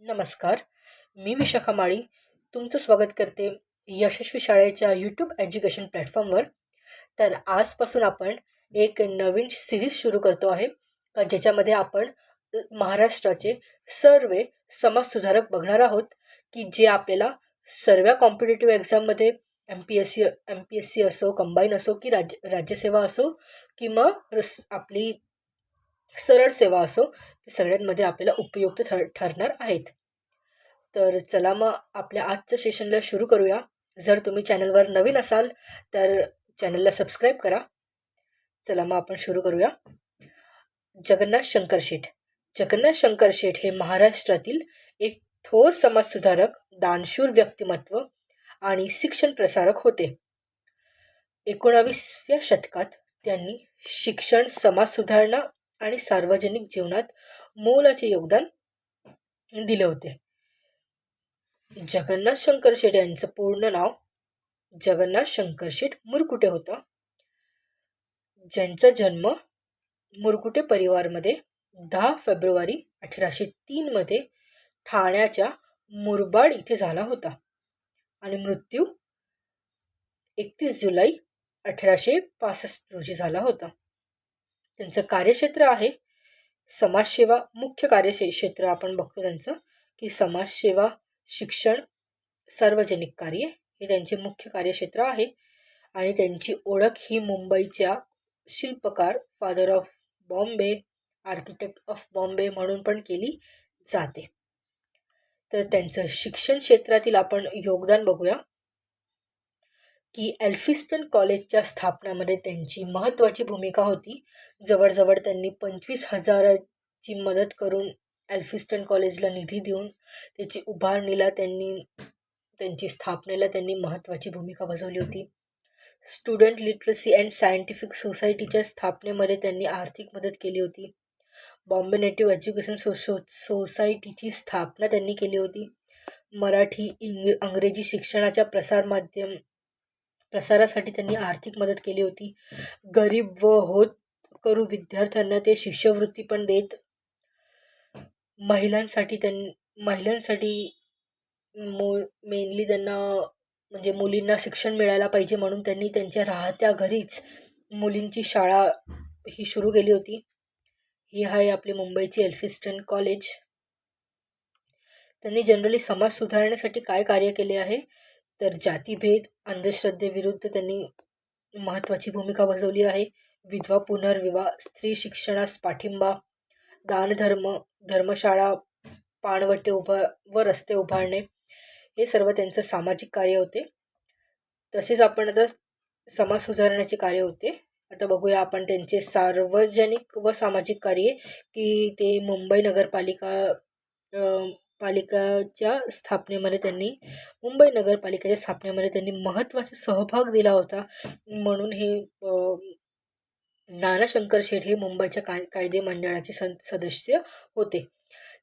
नमस्कार. मी विशाखा माळी तुमचं स्वागत करते यशस्वी शाळेच्या यूट्यूब एज्युकेशन प्लॅटफॉर्मवर. तर आजपासून आपण एक नवीन सिरीज सुरू करतो आहे का ज्याच्यामध्ये आपण महाराष्ट्राचे सर्व समाजसुधारक बघणार आहोत की जे आपल्याला सर्व कॉम्पिटेटिव्ह एक्झाममध्ये एम पी एस सी असो, कंबाईन असो की राज्यसेवा असो किंवा आपली सरळ सेवा असो, ते सगळ्यांमध्ये आपल्याला उपयुक्त ठरणार आहेत. तर चला मग आपल्या आजच्या सेशनला सुरू करूया. जर तुम्ही चॅनलवर नवीन असाल तर चॅनलला सबस्क्राईब करा. चला मग आपण सुरू करूया. जगन्नाथ शंकर शेठ. जगन्नाथ शंकर शेठ हे महाराष्ट्रातील एक थोर समाजसुधारक, दानशूर व्यक्तिमत्व आणि शिक्षण प्रसारक होते. 19व्या शतकात त्यांनी शिक्षण, समाज सुधारणा आणि सार्वजनिक जीवनात मोलाचे योगदान दिले होते. जगन्नाथ शंकर शेठ यांचं पूर्ण नाव जगन्नाथ शंकर शेठ मुरकुटे होता, ज्यांचा जन्म मुरकुटे परिवारमध्ये 10 फेब्रुवारी 1803 मध्ये ठाण्याच्या मुरबाड इथे झाला होता आणि मृत्यू 31 जुलै 1865 रोजी झाला होता. त्यांचं कार्यक्षेत्र आहे समाजसेवा. मुख्य कार्यक्षेत्र आपण बघतो त्यांचं की समाजसेवा, शिक्षण, सार्वजनिक कार्य हे त्यांचे मुख्य कार्यक्षेत्र आहे. आणि त्यांची ओळख ही मुंबईच्या शिल्पकार, father of Bombay, architect of Bombay म्हणून पण केली जाते. तर त्यांचं शिक्षण क्षेत्रातील आपण योगदान बघूया की एल्फिस्टन कॉलेजच्या स्थापनामध्ये त्यांची महत्त्वाची भूमिका होती. जवळजवळ त्यांनी 25,000ची मदत करून एल्फिस्टन कॉलेजला निधी देऊन त्याची उभारणीला त्यांची स्थापनेला त्यांनी महत्त्वाची भूमिका बजावली होती. स्टुडंट लिटरसी अँड सायंटिफिक सोसायटीच्या स्थापनेमध्ये त्यांनी आर्थिक मदत केली होती. बॉम्बे नेटिव्ह एज्युकेशन सोसायटीची स्थापना त्यांनी केली होती. मराठी, अंग्रेजी शिक्षणाच्या प्रसारासाठी त्यांनी आर्थिक मदत केली होती. गरीब व होत करू विद्यार्थ्यांना ते शिष्यवृत्ती पण देत. महिलांसाठी मेनली त्यांना म्हणजे मुलींना शिक्षण मिळायला पाहिजे म्हणून त्यांनी त्यांच्या राहत्या घरीच मुलींची शाळा ही सुरू केली होती. ही आहे आपली मुंबईची एल्फिस्टन कॉलेज. त्यांनी जनरली समाज सुधारण्यासाठी काय कार्य केले आहे तर जातीभेद, अंधश्रद्धेविरुद्ध त्यांनी महत्त्वाची भूमिका बजावली आहे. विधवा पुनर्विवाह, स्त्री शिक्षणास पाठिंबा, दानधर्म, धर्मशाळा, पाणवटे व रस्ते उभारणे हे सर्व त्यांचं सामाजिक कार्य होते. तसेच आपण आता समाज सुधारण्याचे कार्य होते. आता बघूया आपण त्यांचे सार्वजनिक व सामाजिक कार्य की ते मुंबई पालिकाच्या स्थापनेमध्ये त्यांनी महत्त्वाचा सहभाग दिला होता. म्हणून हे नाना शंकर शेठ हे मुंबईच्या कायदे मंडळाचे सदस्य होते.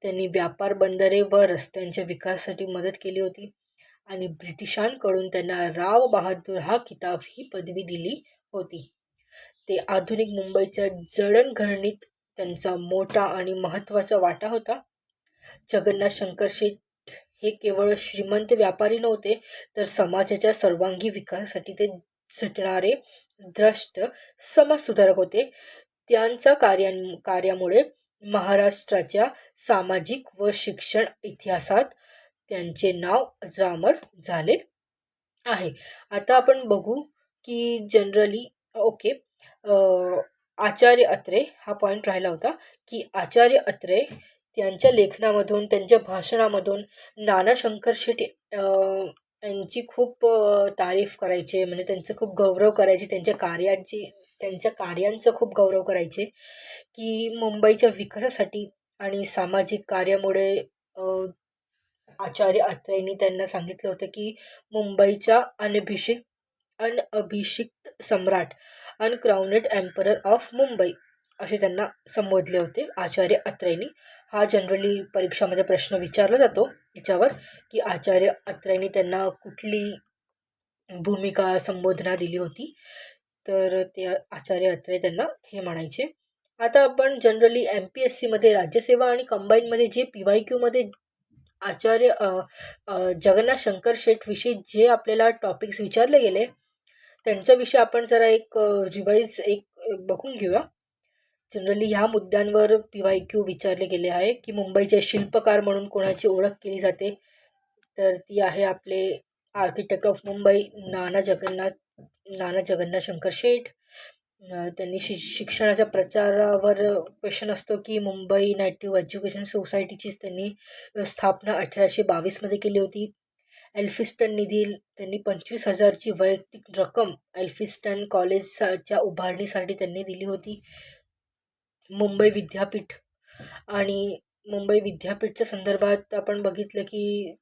त्यांनी व्यापार, बंदरे व रस्त्यांच्या विकासासाठी मदत केली होती आणि ब्रिटिशांकडून त्यांना राव बहादूर हा किताब ही पदवी दिली होती. ते आधुनिक मुंबईच्या जडणघडणीत त्यांचा मोठा आणि महत्त्वाचा वाटा होता. जगन्नाथ शंकर शेठ हे केवळ श्रीमंत व्यापारी नव्हते तर समाजाच्या सर्वांगीण विकासासाठी ते झटणारे द्रष्ट समाजसुधारक होते. त्यांच्या कार्यामुळे महाराष्ट्राच्या सामाजिक व शिक्षण इतिहासात त्यांचे नाव अजरामर झाले आहे. आता आपण बघू की जनरली आचार्य अत्रे हा पॉईंट राहिला होता की आचार्य अत्रे त्यांच्या लेखनामधून, त्यांच्या भाषणामधून नाना शंकर शेठ यांची खूप तारीफ करायचे, म्हणजे त्यांचं खूप गौरव करायचे, त्यांच्या कार्यांचं खूप गौरव करायचे की मुंबईच्या विकासासाठी आणि सामाजिक कार्यामुळे आचार्य अत्रेंनी त्यांना सांगितलं होतं की मुंबईच्या अनअभिषिक्त सम्राट, अनक्राउनेड एम्परर ऑफ मुंबई असे त्यांना संबोधले होते आचार्य अत्रेंनी. हा जनरली परीक्षामध्ये प्रश्न विचारला जातो याच्यावर की आचार्य अत्रेंनी त्यांना कुठली भूमिका, संबोधना दिली होती. तर ते आचार्य अत्रे त्यांना हे म्हणायचे. आता आपण जनरली MPSC मध्ये राज्यसेवा आणि कंबाईनमध्ये जे PYQ मध्ये आचार्य जगन्नाथ शंकर शेठ विषयी जे आपल्याला टॉपिक्स विचारले गेले त्यांच्याविषयी आपण जरा एक रिवाईज बघून घेऊया. जनरली ह्या मुद्द्यांवर PYQ विचारले गेले आहे की मुंबईचे शिल्पकार म्हणून कोणाची ओळख केली जाते, तर ती आहे आपले आर्किटेक्ट ऑफ मुंबई नाना जगन्नाथ शंकर शेठ. त्यांनी शिक्षणाच्या प्रचारावर क्वेश्चन असतो की मुंबई नेटिव्ह एज्युकेशन सोसायटीचीच त्यांनी स्थापना 1822 केली होती. एल्फिस्टन निधी त्यांनी 25,000ची वैयक्तिक रक्कम एल्फिस्टन कॉलेजच्या उभारणीसाठी त्यांनी दिली होती. मुंबई विद्यापीठ मुंबई विद्यापीठच्या संदर्भात आपण बघितलं की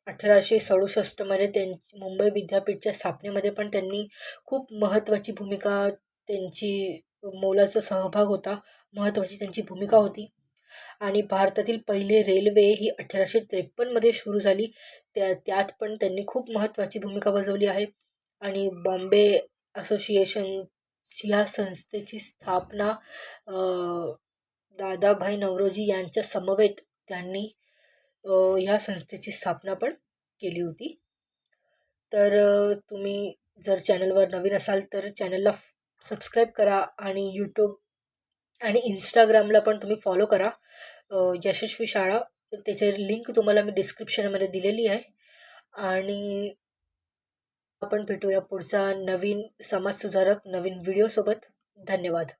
1867मध्ये मुंबई विद्यापीठच्या स्थापनेमध्ये पण त्यांनी खूप महत्त्वाची भूमिका, त्यांची मोलाचा सहभाग होता, महत्त्वाची त्यांची भूमिका होती. आणि भारतातील पहिले रेल्वे ही 1853मध्ये सुरू झाली, त्यात पण त्यांनी खूप महत्त्वाची भूमिका बजावली आहे. आणि बॉम्बे असोसिएशन ह्या संस्थेची स्थापना दादाभाई नौरोजी यांच्या समवेत त्यांनी ह्या संस्थेची स्थापना पण केली होती. तर तुम्ही जर चॅनलवर नवीन असाल तर चॅनलला सबस्क्राईब करा आणि यूट्यूब आणि इंस्टाग्रामला पण तुम्ही फॉलो करा, यशस्वी शाळा. त्याची लिंक तुम्हाला मी डिस्क्रिप्शनमध्ये दिलेली आहे. आणि आपण भेटूया पुढचा नवीन समाजसुधारक नवीन व्हिडिओसोबत. धन्यवाद.